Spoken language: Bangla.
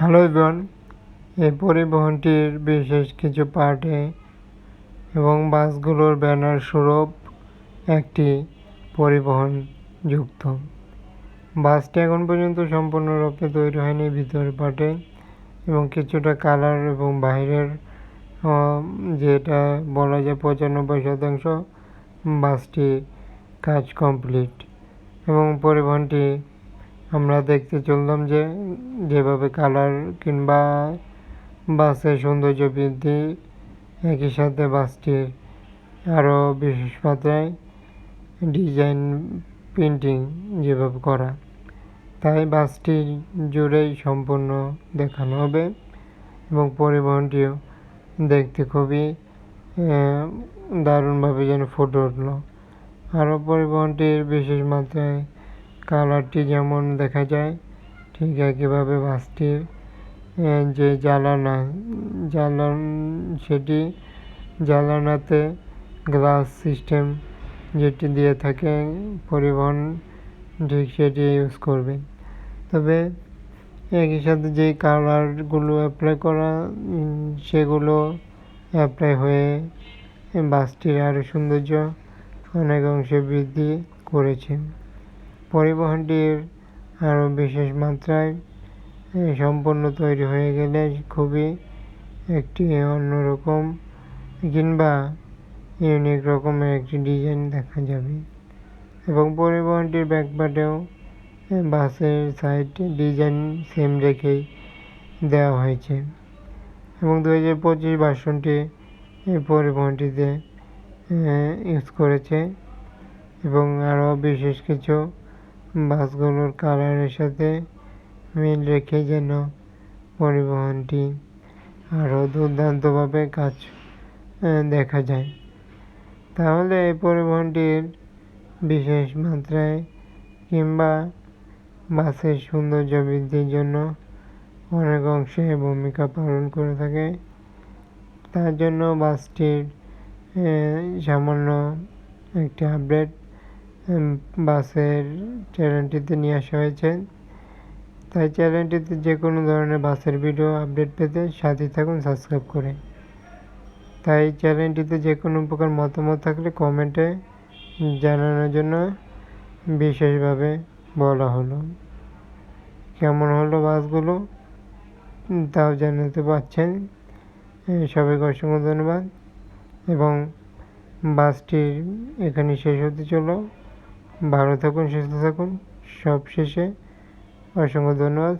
হ্যালো এভরিওয়ান, এই পরিবহনটির বিশেষ কিছু পার্টে এবং বাসগুলোর ব্যানার স্বরূপ একটি পরিবহন যুক্ত। বাসটি এখন পর্যন্ত সম্পূর্ণরূপে তৈরি হয়নি ভিতরের পার্টে, এবং কিছুটা কালার এবং বাইরের যেটা বলা যায় 95% বাসটি কাজ কমপ্লিট। এবং পরিবহনটি আমরা দেখতে চললাম যেভাবে কালার কিংবা বাসের সৌন্দর্য বৃদ্ধি, একই সাথে বাসটির আরও বিশেষ মাত্রায় ডিজাইন প্রিন্টিং যেভাবে করা, তাই বাসটি জুড়েই সম্পূর্ণ দেখানো হবে। এবং পরিবহনটিও দেখতে খুবই দারুণভাবে যেন ফুটে উঠল। আরও পরিবহনটির বিশেষ মাত্রায় কালারটি যেমন দেখা যায়, ঠিক একইভাবে বাসটির যে সেটি জানালাতে গ্লাস সিস্টেম যেটি দিয়ে থাকে পরিবহন, ঠিক সেটি ইউজ করবে। তবে একই সাথে যেই কালারগুলো অ্যাপ্লাই করা সেগুলো অ্যাপ্লাই হয়ে বাসটির আরও সৌন্দর্য অনেক অংশে বৃদ্ধি করেছে। পরিবহনটির আরও বিশেষ মাত্রায় সম্পূর্ণ তৈরি হয়ে গেলে খুবই একটি অন্যরকম কিংবা ইউনিক রকমের একটি ডিজাইন দেখা যাবে। এবং পরিবহনটির ব্যাকপার্টেও বাসের সাইড ডিজাইন সেম রেখেই দেওয়া হয়েছে। এবং 2025 ভার্সনটি এই পরিবহনটিতে ইউজ করেছে। এবং আরও বিশেষ কিছু বাসগুলোর কালারের সাথে মিল রেখে যেন পরিবহনটি আরও দুর্দান্তভাবে কাজ দেখা যায়। তাহলে এই পরিবহনটির বিশেষ মাত্রায় কিংবা বাসের সৌন্দর্য বৃদ্ধির জন্য অনেক অংশে ভূমিকা পালন করে থাকে। তার জন্য বাসটির সামান্য একটি আপডেট বাসের চ্যানেলটিতে নিয়ে আসা হয়েছে। তাই চ্যানেলটিতে যে কোনো ধরনের বাসের ভিডিও আপডেট পেতে সাথে থাকুন সাবস্ক্রাইব করে। তাই চ্যানেলটিতে যে কোনো প্রকার মতামত থাকলে কমেন্টে জানানোর জন্য বিশেষভাবে বলা হলো। কেমন হলো বাসগুলো তাও জানাতে পারছেন। সবাইকে অসংখ্য ধন্যবাদ। এবং বাসটির এখানে শেষ হতে চলো। ভালো থাকুন, সুস্থ থাকুন। সব শেষে অসংখ্য ধন্যবাদ।